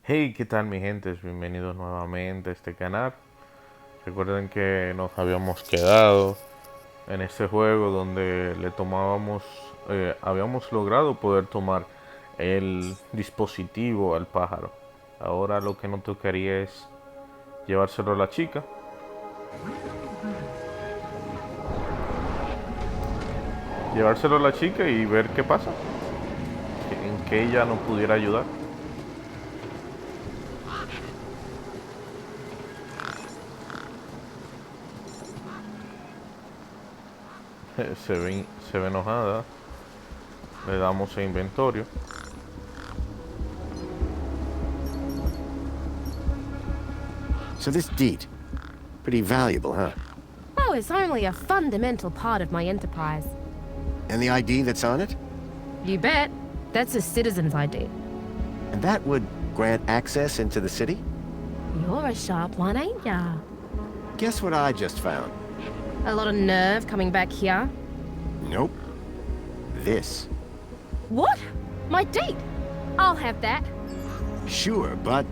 Hey, ¿qué tal mi gente? Bienvenidos nuevamente a este canal. Recuerden que nos habíamos quedado en este juego donde le tomábamos, habíamos logrado poder tomar el dispositivo al pájaro. Ahora lo que nos tocaría es llevárselo a la chica. Llevárselo a la chica y ver qué pasa. En que ella nos pudiera ayudar. Se ve enojada. Le damos el inventario. So this deed, pretty valuable, huh? Oh, it's only a fundamental part of my enterprise. And the ID that's on it? You bet. That's a citizen's ID. And that would grant access into the city? You're a sharp one, ain't ya? Guess what I just found? A lot of nerve coming back here. Nope. This. What? My deed? I'll have that. Sure, but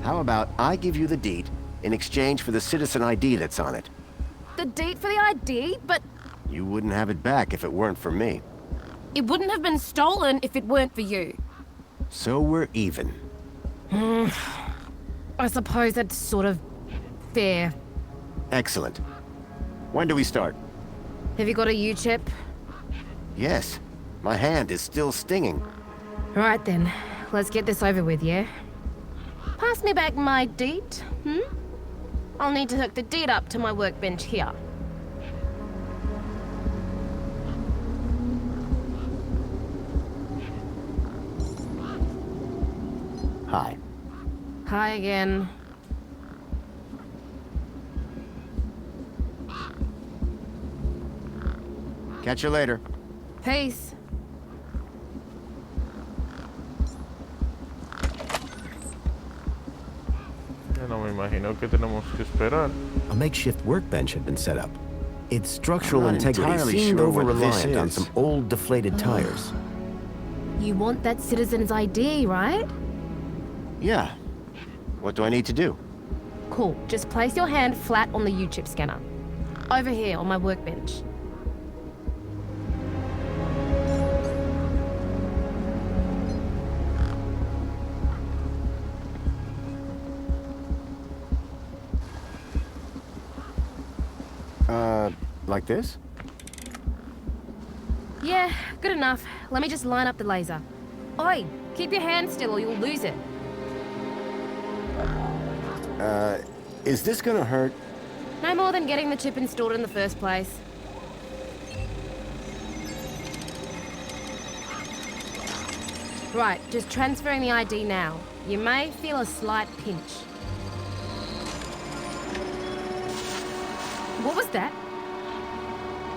how about I give you the deed in exchange for the citizen ID that's on it? The deed for the ID? But You wouldn't have it back if it weren't for me. it wouldn't have been stolen if it weren't for you. So we're even. I suppose that's sort of fair. Excellent. When do we start? Have you got a U-chip? Yes. My hand is still stinging. Right then. Let's get this over with, yeah? Pass me back my deed, I'll need to hook the deed up to my workbench here. Hi. Hi again. Catch you later. Peace. Ya no me imagino que tenemos que esperar. A makeshift workbench had been set up. Its structural I'm not integrity entirely seemed sure what this over-reliant on is. some old, deflated tires. You want that citizen's ID, right? Yeah. What do I need to do? Cool. Just place your hand flat on the U-chip scanner. Over here on my workbench. Like this? Yeah, good enough. Let me just line up the laser. Oi, keep your hand still or you'll lose it. Is this gonna hurt? No more than getting the chip installed in the first place. Right, just transferring the ID now. You may feel a slight pinch. What was that?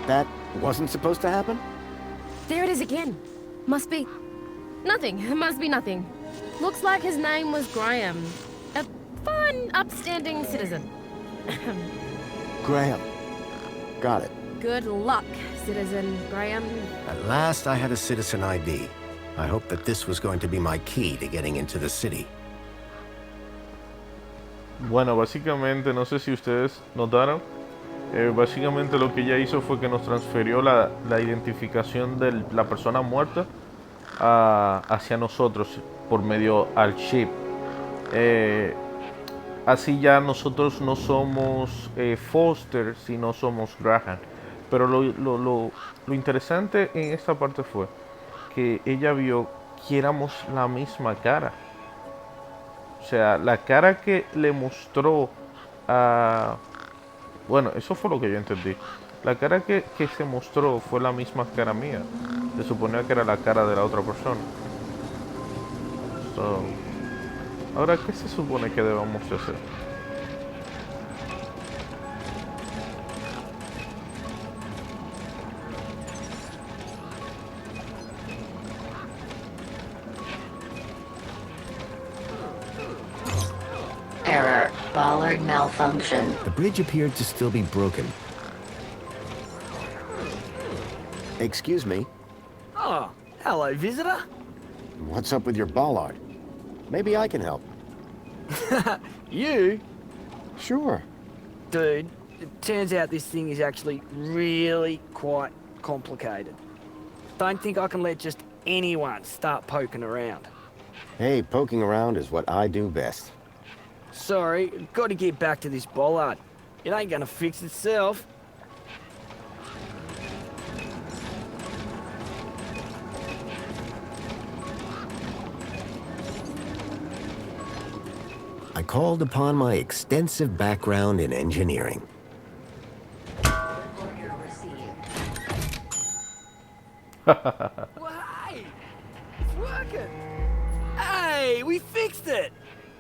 That wasn't supposed to happen? There it is again. Must be... nothing. It must be nothing. Looks like his name was Graham. A fine, upstanding citizen. Graham. Got it. Good luck, citizen Graham. At last, I had a citizen ID. I hoped that this was going to be my key to getting into the city. Bueno, básicamente, no sé si ustedes notaron, básicamente lo que ella hizo fue que nos transfirió la identificación de la persona muerta hacia nosotros por medio al chip. Así ya nosotros no somos Foster, sino somos Graham. Pero lo interesante en esta parte fue que ella vio que éramos la misma cara. O sea, la cara que le mostró a... Bueno, eso fue lo que yo entendí. La cara que se mostró fue la misma cara mía. Se suponía que era la cara de la otra persona. So, ahora, ¿qué se supone que debemos de hacer? Error. Bollard malfunction. The bridge appeared to still be broken. Excuse me. Oh, hello, visitor. What's up with your bollard? Maybe I can help. You? Sure. Dude, it turns out this thing is actually really quite complicated. Don't think I can let just anyone start poking around. Hey, poking around is what I do best. Sorry, got to get back to this bollard. It ain't gonna fix itself. I called upon my extensive background in engineering. Well, hey! It's working! Hey, we fixed it!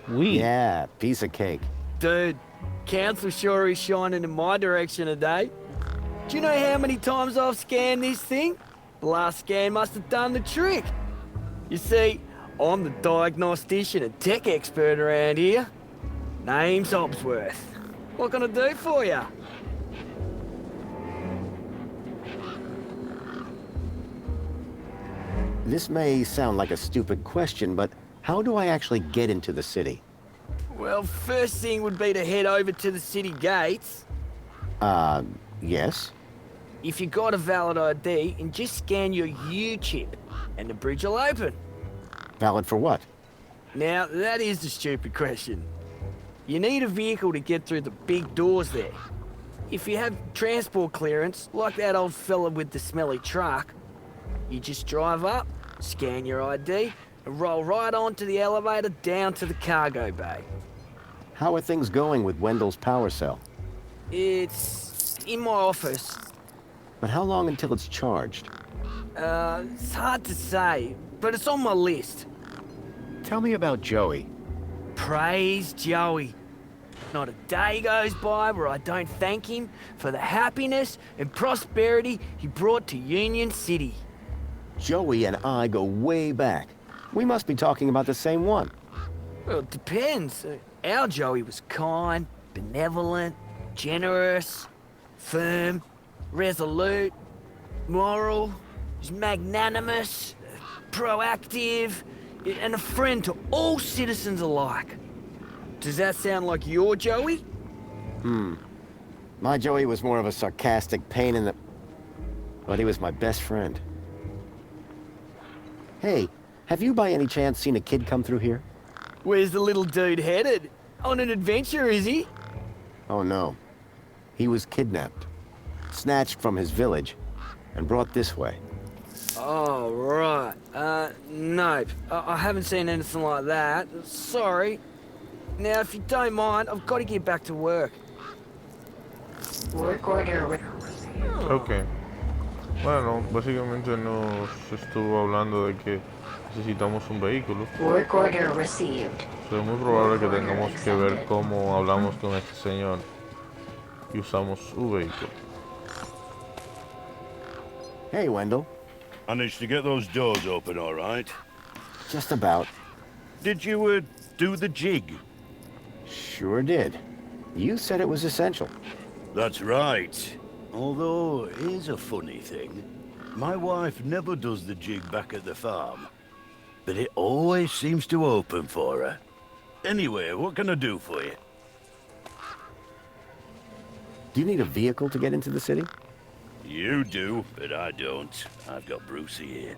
We. Yeah, piece of cake. Dude, council sure is shining in my direction today. Do you know how many times I've scanned this thing? The last scan must have done the trick. You see, I'm the diagnostician and tech expert around here. Name's Obsworth. What can I do for you? This may sound like a stupid question, but how do I actually get into the city? Well, first thing would be to head over to the city gates. Yes? If you got a valid ID, and just scan your U-chip, and the bridge will open. Valid for what? Now, that is the stupid question. You need a vehicle to get through the big doors there. If you have transport clearance, like that old fella with the smelly truck, you just drive up, scan your ID, and roll right onto the elevator down to the cargo bay. How are things going with Wendell's power cell? It's in my office. But how long until it's charged? It's hard to say, but it's on my list. Tell me about Joey. Praise Joey. Not a day goes by where I don't thank him for the happiness and prosperity he brought to Union City. Joey and I go way back. We must be talking about the same one. Well, it depends. Our Joey was kind, benevolent, generous, firm, resolute, moral, he's magnanimous, proactive, and a friend to all citizens alike. Does that sound like your Joey? My Joey was more of a sarcastic pain in the... But he was my best friend. Hey, have you by any chance seen a kid come through here? Where's the little dude headed? On an adventure, is he? Oh no. He was kidnapped, snatched from his village, and brought this way. Oh, right. Nope. I haven't seen anything like that. Sorry. Now, if you don't mind, I've got to get back to work. Work order. Ok. Bueno, básicamente nos estuvo hablando de que necesitamos un vehículo. Work order received. Es muy probable que tengamos que ver cómo hablamos con este señor y usamos su vehículo. Hey, Wendell. Managed to get those doors open all right. Just about. Did you, do the jig? Sure did. You said it was essential. That's right. Although, here's a funny thing. My wife never does the jig back at the farm. But it always seems to open for her. Anyway, what can I do for you? Do you need a vehicle to get into the city? You do, but I don't. I've got Brucey here.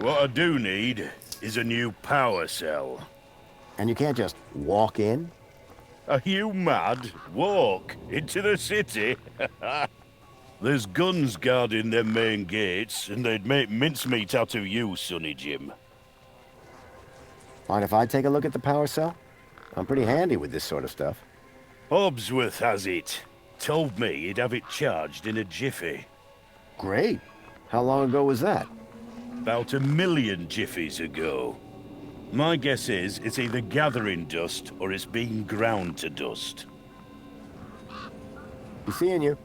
What I do need is a new power cell. And you can't just walk in? Are you mad? Walk into the city? There's guns guarding them main gates, and they'd make mincemeat out of you, Sonny Jim. Mind if I take a look at the power cell? I'm pretty handy with this sort of stuff. Obsworth has it. Told me he'd have it charged in a jiffy. Great. How long ago was that? About 1 million jiffies ago. My guess is it's either gathering dust or it's being ground to dust. Be seeing you.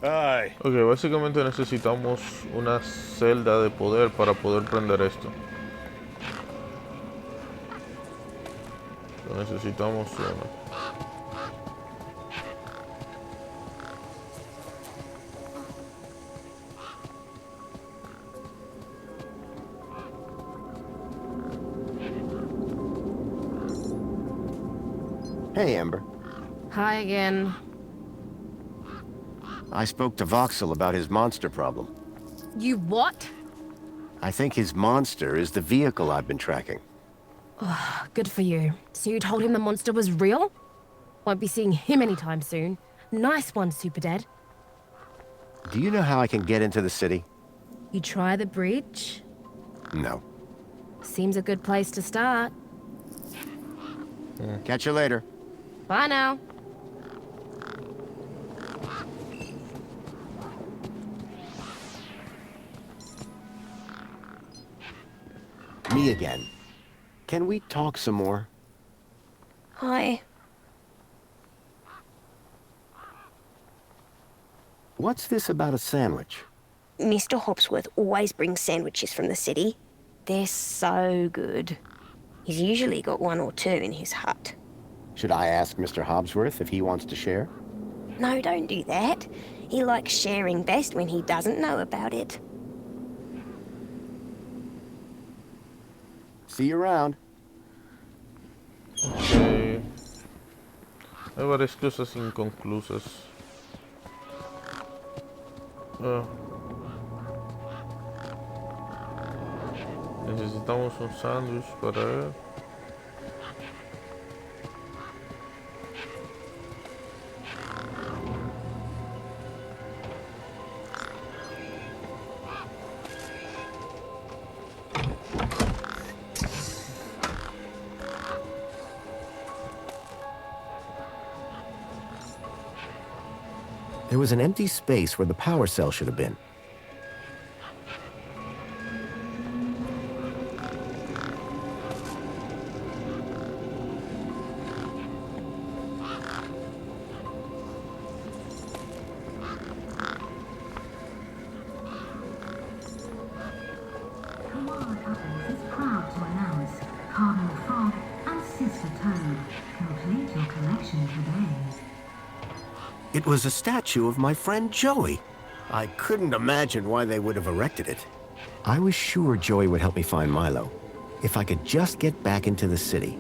Aye. Ok, básicamente necesitamos una celda de poder para poder prender esto. Lo necesitamos una. Hey, Ember. Hi again. I spoke to Voxel about his monster problem. You what? I think his monster is the vehicle I've been tracking. Good for you. So you told him the monster was real? Won't be seeing him anytime soon. Nice one, Super Dad. Do you know how I can get into the city? You try the bridge? No. Seems a good place to start. Catch you later. Bye now. Me again. Can we talk some more? Hi. What's this about a sandwich? Mr. Hopsworth always brings sandwiches from the city. They're so good. He's usually got one or two in his hut. Should I ask Mr. Hobsworth if he wants to share? No, don't do that. He likes sharing best when he doesn't know about it. See you around. Ok. Hay varias cosas inconclusas. Ah. Necesitamos un sándwich para él. There was an empty space where the power cell should have been. Koala Cutters is proud to announce Cardinal Frog and Sister Toad. Complete your collection today. It was a statue of my friend Joey. I couldn't imagine why they would have erected it. I was sure Joey would help me find Milo, if I could just get back into the city.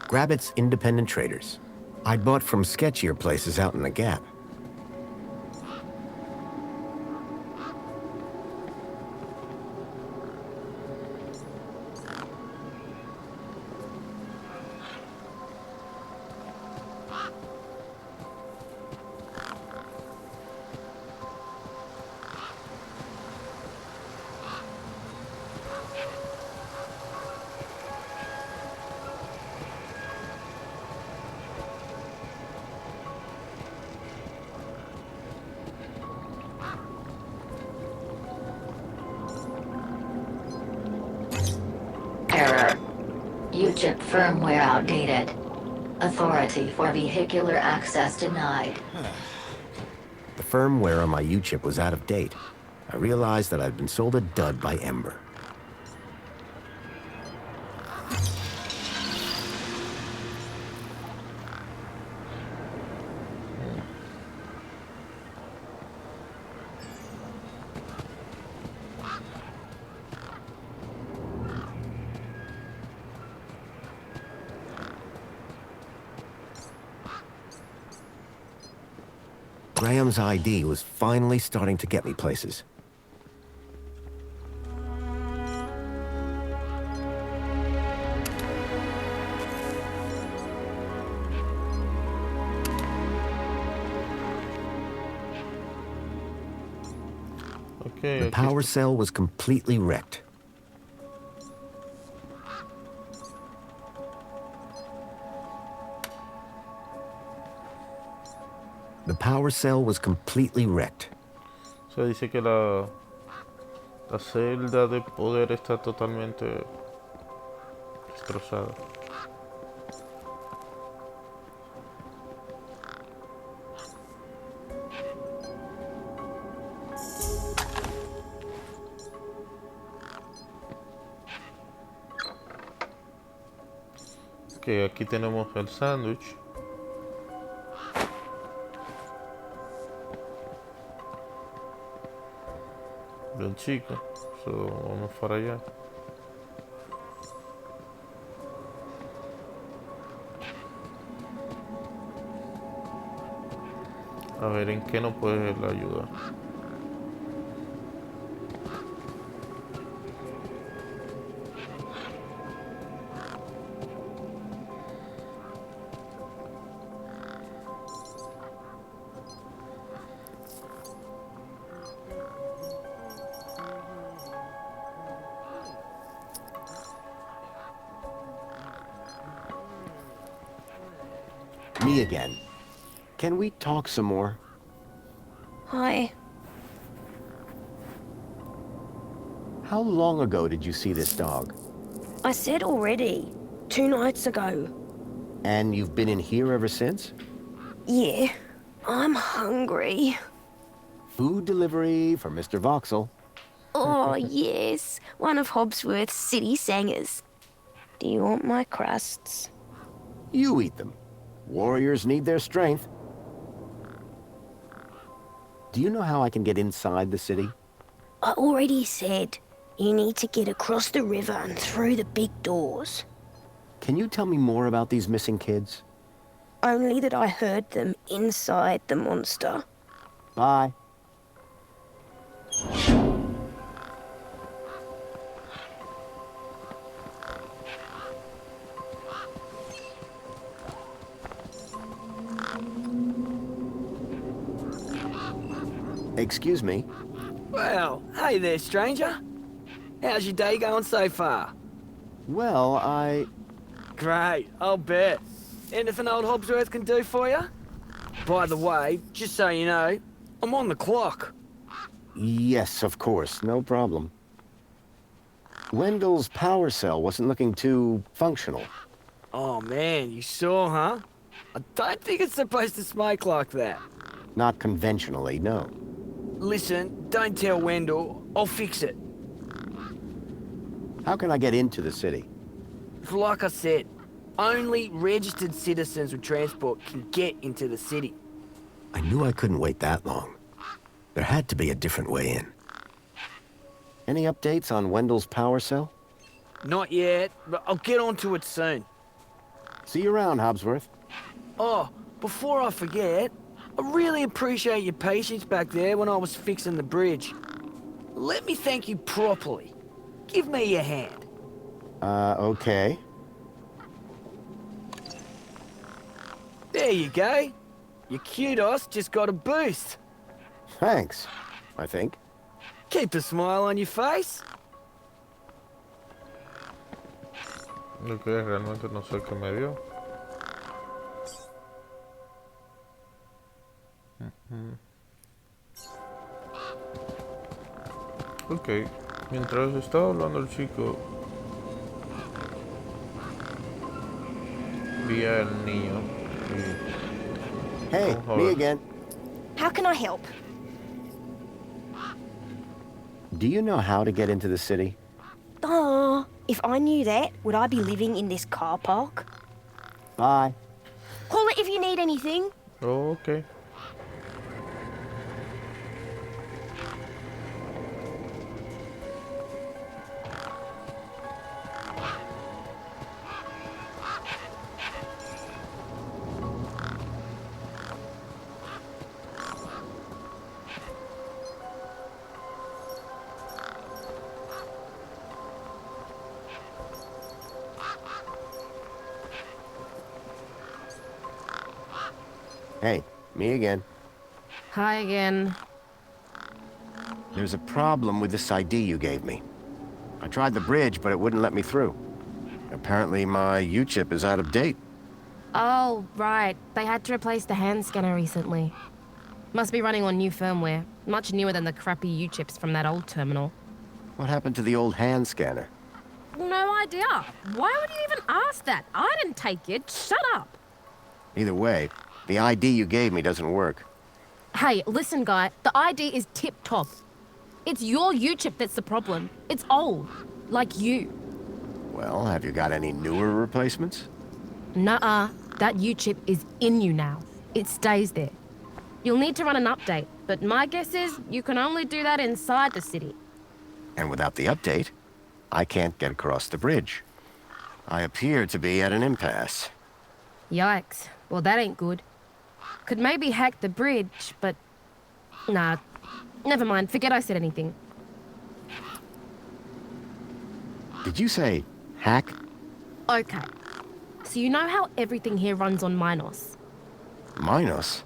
Grabbit's independent traders. I'd bought from sketchier places out in the Gap. Error. UChip firmware outdated. Authority for vehicular access denied. The firmware on my U-chip was out of date. I realized that I'd been sold a dud by Ember. Graham's ID was finally starting to get me places. Okay, The aquí power está. cell was completely wrecked. The power cell was completely wrecked. Se dice que la celda de poder está totalmente destrozada. Ok, aquí tenemos el sándwich. Del chico. So, vamos para allá. A ver, ¿en qué nos puede él ayudar? Me again. Can we talk some more? Hi. How long ago did you see this dog? I said already. 2 nights ago. And you've been in here ever since? Yeah. I'm hungry. Food delivery for Mr. Voxel. Oh, yes. One of Hobsworth's city singers. Do you want my crusts? You eat them. Warriors need their strength. Do you know how I can get inside the city? I already said. You need to get across the river and through the big doors. Can you tell me more about these missing kids? Only that I heard them inside the monster. Bye. Excuse me. Well, hey there, stranger. How's your day going so far? Well, Great, I'll bet. Anything old Hobsworth can do for you? By the way, just so you know, I'm on the clock. Yes, of course, no problem. Wendell's power cell wasn't looking too functional. Oh man, you saw, huh? I don't think it's supposed to smoke like that. Not conventionally, no. Listen, don't tell Wendell. I'll fix it. How can I get into the city? Like I said, only registered citizens with transport can get into the city. I knew I couldn't wait that long. There had to be a different way in. Any updates on Wendell's power cell? Not yet, but I'll get onto it soon. See you around, Hobsworth. Oh, before I forget, I really appreciate your patience back there when I was fixing the bridge. Let me thank you properly. Give me your hand. Okay. There you go. Your kudos just got a boost. Thanks, I think. Keep a smile on your face. Ok, realmente no sé qué me dio. Ok, mientras estaba hablando el chico, vi al niño y Hey, vamos a me ver. again. How can I help? Do you know how to get into the city? Oh, if I knew that, would I be living in this car park? Bye. Call it if you need anything. Oh, ok. Hey, me again. Hi again. There's a problem with this ID you gave me. I tried the bridge, but it wouldn't let me through. Apparently my U-chip is out of date. Oh, right. They had to replace the hand scanner recently. Must be running on new firmware. Much newer than the crappy U-chips from that old terminal. What happened to the old hand scanner? No idea. Why would you even ask that? I didn't take it. Shut up. Either way, the ID you gave me doesn't work. Hey, listen, guy. The ID is tip-top. It's your U-chip that's the problem. It's old. Like you. Well, have you got any newer replacements? Nuh-uh. That U-chip is in you now. It stays there. You'll need to run an update, but my guess is you can only do that inside the city. And without the update, I can't get across the bridge. I appear to be at an impasse. Yikes. Well, that ain't good. Could maybe hack the bridge, but... Nah. Never mind. Forget I said anything. Did you say hack? Okay. So you know how everything here runs on Minos? Minos?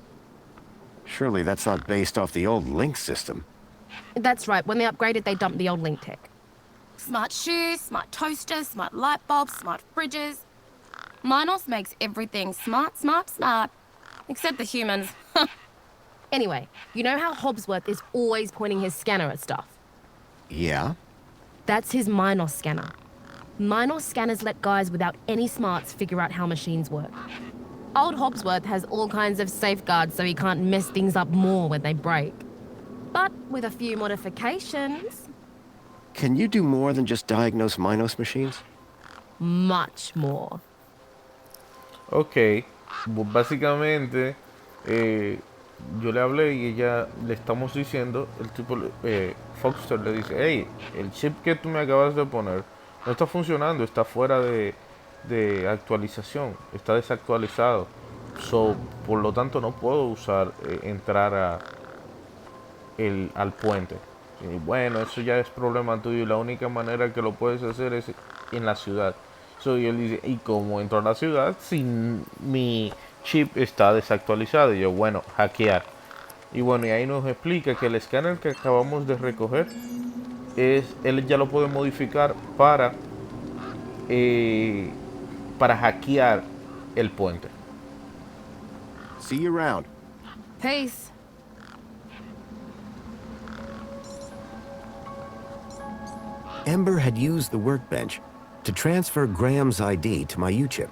Surely that's not based off the old Link system. That's right. When they upgraded, they dumped the old Link tech. Smart shoes, smart toasters, smart light bulbs, smart fridges. Minos makes everything smart, smart, smart. Except the humans. Anyway, you know how Hobbsworth is always pointing his scanner at stuff? Yeah? That's his Minos scanner. Minos scanners let guys without any smarts figure out how machines work. Old Hobbsworth has all kinds of safeguards so he can't mess things up more when they break. But with a few modifications... Can you do more than just diagnose Minos machines? Much more. Ok, básicamente yo le hablé y ella le estamos diciendo, el tipo, Foxter le dice, hey, el chip que tú me acabas de poner no está funcionando, está fuera de actualización, está desactualizado. So, por lo tanto no puedo usar, entrar al puente. Y bueno, eso ya es problema tuyo y la única manera que lo puedes hacer es en la ciudad. So, y él dice, ¿y cómo entro a la ciudad si mi chip está desactualizado? Y yo, bueno, hackear. Y bueno, y ahí nos explica que el escáner que acabamos de recoger, él ya lo puede modificar para hackear el puente. See you around. Peace. Ember had used the workbench to transfer Graham's ID to my U-chip.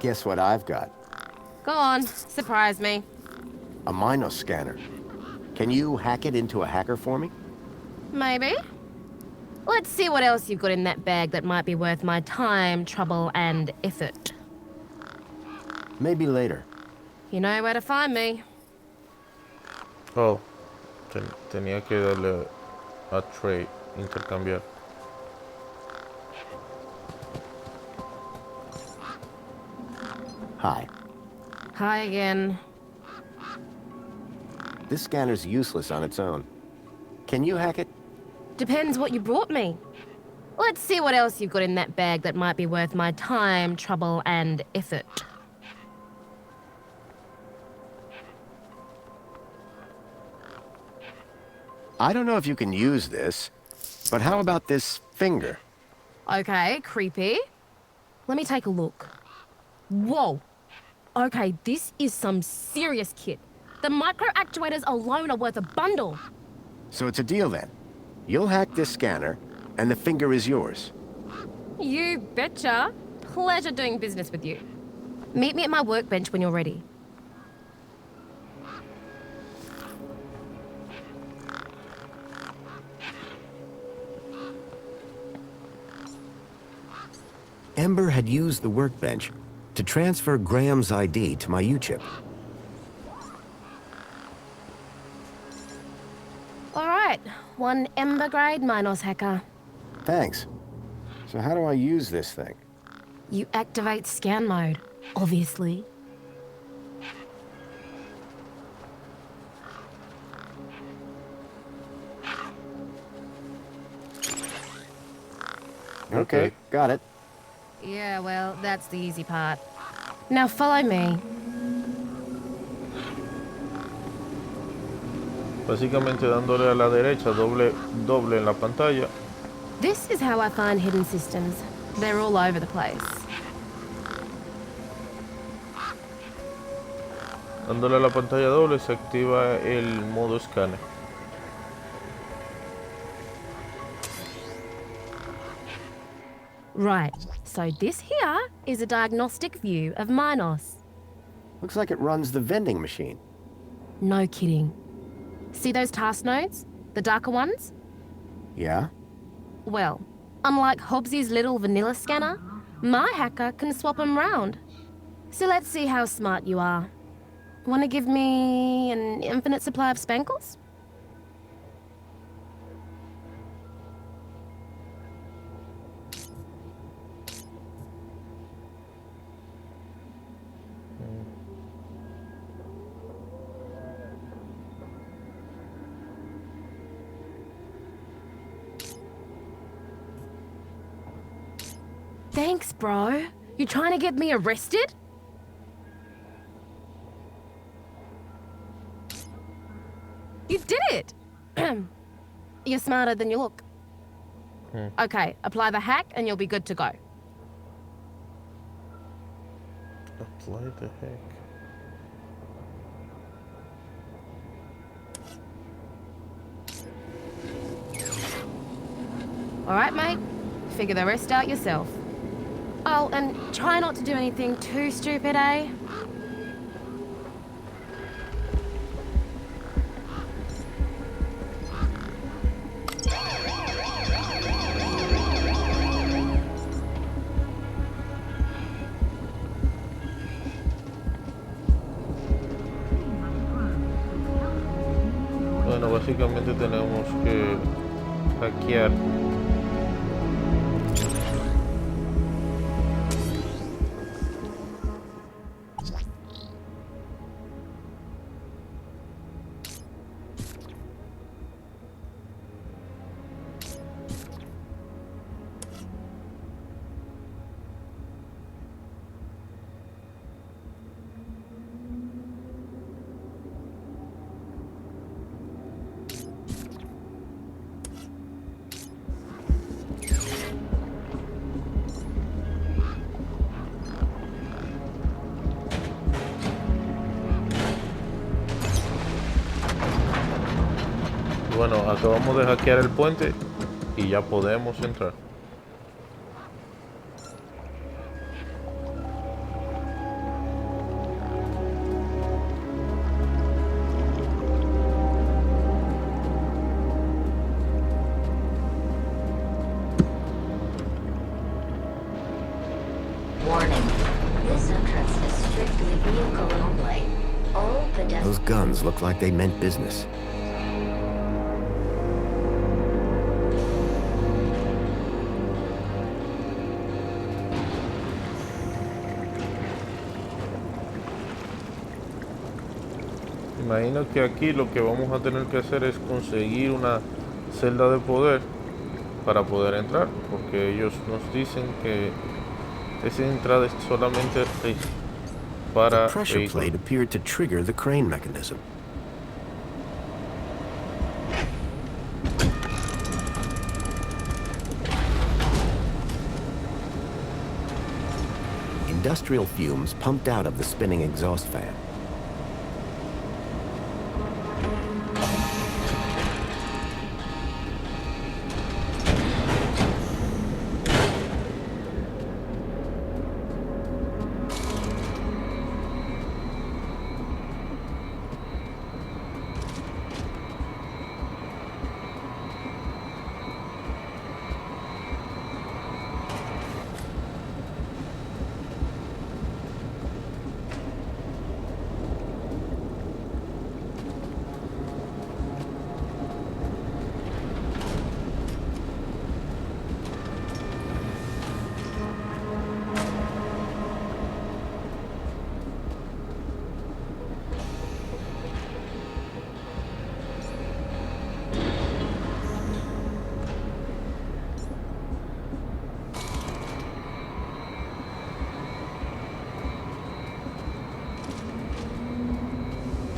Guess what I've got? Go on, surprise me. A Minos scanner. Can you hack it into a hacker for me? Maybe. Let's see what else you've got in that bag that might be worth my time, trouble, and effort. Maybe later. You know where to find me. Oh, tenía que darle a trade, intercambiar. Hi. Hi again. This scanner's useless on its own. Can you hack it? Depends what you brought me. Let's see what else you've got in that bag that might be worth my time, trouble, and effort. I don't know if you can use this, but how about this finger? Okay, creepy. Let me take a look. Whoa. Okay, this is some serious kit. The micro actuators alone are worth a bundle. So it's a deal then. You'll hack this scanner, and the finger is yours. You betcha. Pleasure doing business with you. Meet me at my workbench when you're ready. Ember had used the workbench to transfer Graham's ID to my U-chip. All right, one Ember grade Minos hacker. Thanks. So how do I use this thing? You activate scan mode, obviously. Okay, got it. Yeah, well, that's the easy part. Now follow me. Básicamente dándole a la derecha, doble en la pantalla. This is how I find hidden systems. They're all over the place. Dándole a la pantalla doble se activa el modo escáner. Right, so this here is a diagnostic view of Minos. Looks like it runs the vending machine. No kidding. See those task nodes? The darker ones? Yeah? Well, unlike Hobbsy's little vanilla scanner, my hacker can swap them round. So let's see how smart you are. Want to give me an infinite supply of spankles? Thanks, bro. You trying to get me arrested? You did it! You're smarter than you look. Okay, apply the hack and you'll be good to go. Apply the heck. Alright, mate. Figure the rest out yourself. Oh, and try not to do anything too stupid, eh? Bueno, básicamente tenemos que hackear. Bueno, acabamos de hackear el puente y ya podemos entrar. Warning. This entrance is strictly vehicle only. All pedestrians. Those guns look like they meant business. Imagino que aquí lo que vamos a tener que hacer es conseguir una celda de poder para poder entrar, porque ellos nos dicen que esa entrada es solamente para The pressure vehículos. plate appeared to trigger the crane mechanism. Industrial fumes pumped out of the spinning exhaust fan.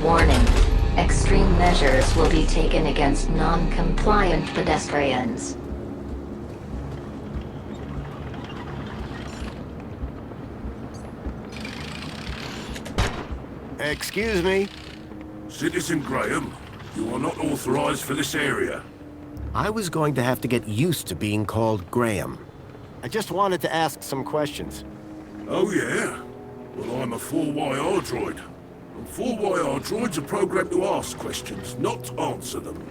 Warning. Extreme measures will be taken against non-compliant pedestrians. Excuse me. Citizen Graham, you are not authorized for this area. I was going to have to get used to being called Graham. I just wanted to ask some questions. Oh yeah? Well, I'm a 4YR droid. And 4YR droids are programmed to ask questions, not answer them.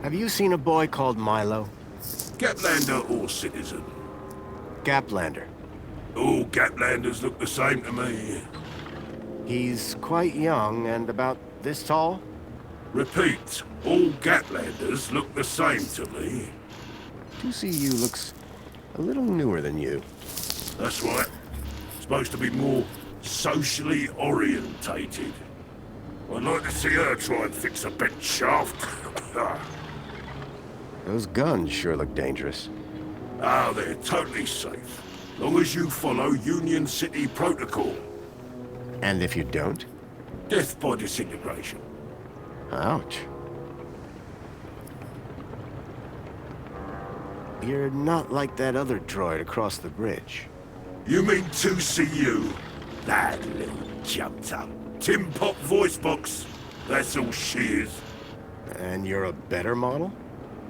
Have you seen a boy called Milo? Gaplander or citizen? Gaplander. All Gaplanders look the same to me. He's quite young and about this tall? Repeat, all Gaplanders look the same to me. 2CU looks a little newer than you. That's right. Supposed to be more socially orientated. I'd like to see her try and fix a bent shaft. Those guns sure look dangerous. Ah, they're totally safe. Long as you follow Union City protocol. And if you don't? Death by disintegration. Ouch. You're not like that other droid across the bridge. You mean 2CU? That little jumped up. Tin Pop voice box. That's all she is. And you're a better model?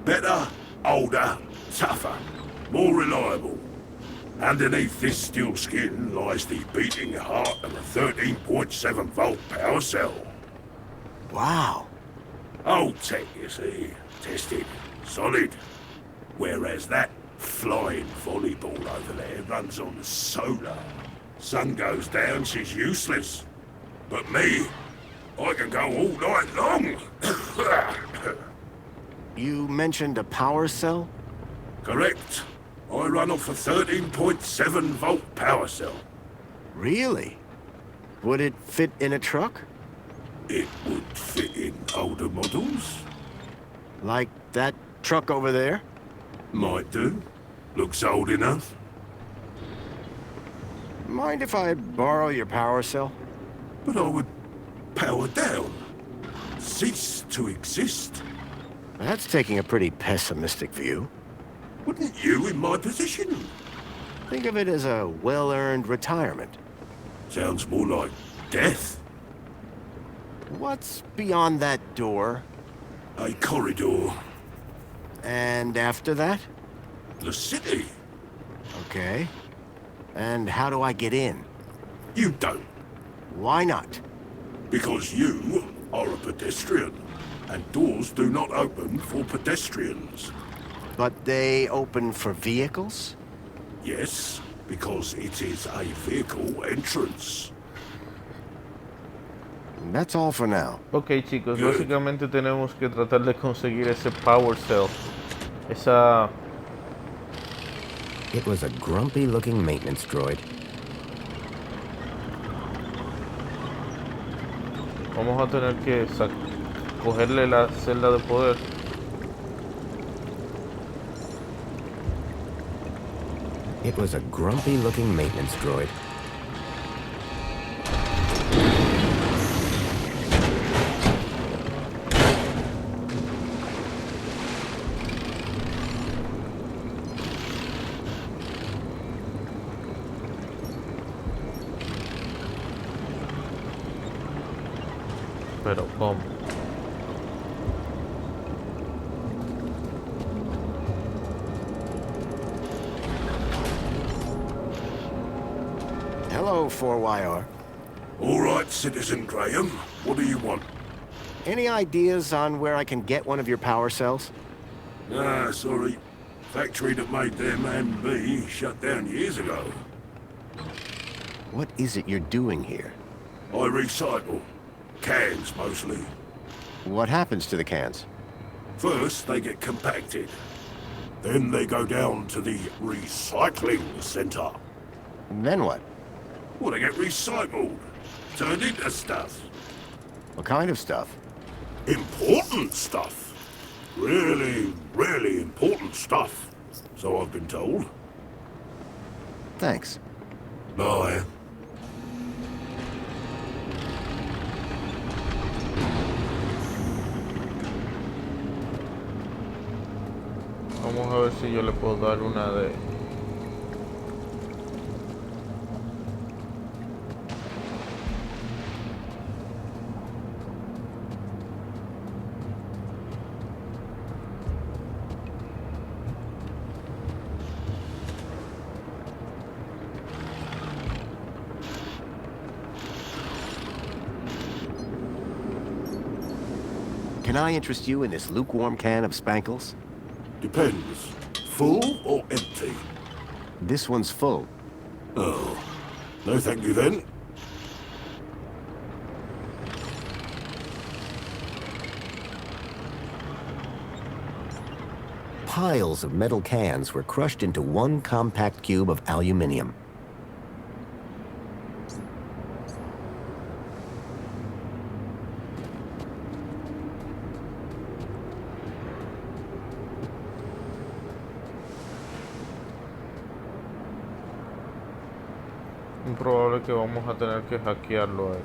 Better, older, tougher, more reliable. Underneath this steel skin lies the beating heart of a 13.7 volt power cell. Wow. Old tech, you see. Tested. Solid. Whereas that flying volleyball over there runs on solar. Sun goes down, she's useless. But me, I can go all night long. You mentioned a power cell? Correct. I run off a 13.7 volt power cell. Really? Would it fit in a truck? It would fit in older models. Like that truck over there? Might do. Looks old enough. Mind if I borrow your power cell? But I would power down. Cease to exist. That's taking a pretty pessimistic view. Wouldn't you in my position? Think of it as a well-earned retirement. Sounds more like death. What's beyond that door? A corridor. And after that? The city. Okay. And how do I get in? You don't. Why not? Because you are a pedestrian. And doors do not open for pedestrians. But they open for vehicles? Yes, because it is a vehicle entrance. That's all for now. Ok, chicos, Good. básicamente tenemos que tratar de conseguir ese power cell. Esa... It was a grumpy-looking maintenance droid. Vamos a tener que cogerle la celda de poder. It was a grumpy-looking maintenance droid. Pero, ¿cómo? Hello, 4YR. All right, Citizen Graham. What do you want? Any ideas on where I can get one of your power cells? Ah, sorry. Factory that made them and me shut down years ago. What is it you're doing here? I recycle. Cans, mostly. What happens to the cans? First, they get compacted. Then they go down to the recycling center. Then what? Well, they get recycled. Turned into stuff. What kind of stuff? Important stuff. Really, really important stuff. So I've been told. Thanks. Bye. Vamos a ver si yo le puedo dar una de... Can Can I interest you in this lukewarm can of Spankles? Depends. Full or empty? This one's full. Oh. No thank you then. Piles of metal cans were crushed into one compact cube of aluminium. Improbable que vamos a tener que hackearlo a él.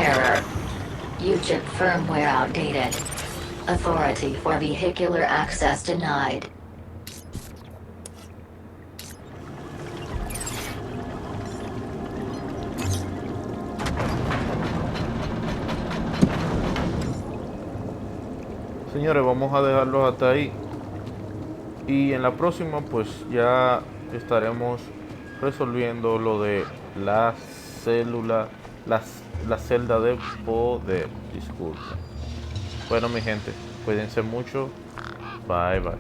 Error. UChip firmware outdated. Authority for vehicular access denied. Señores, vamos a dejarlos hasta ahí. Y en la próxima pues ya estaremos resolviendo lo de la célula, la celda de poder. Disculpen. Bueno, mi gente, cuídense mucho. Bye bye.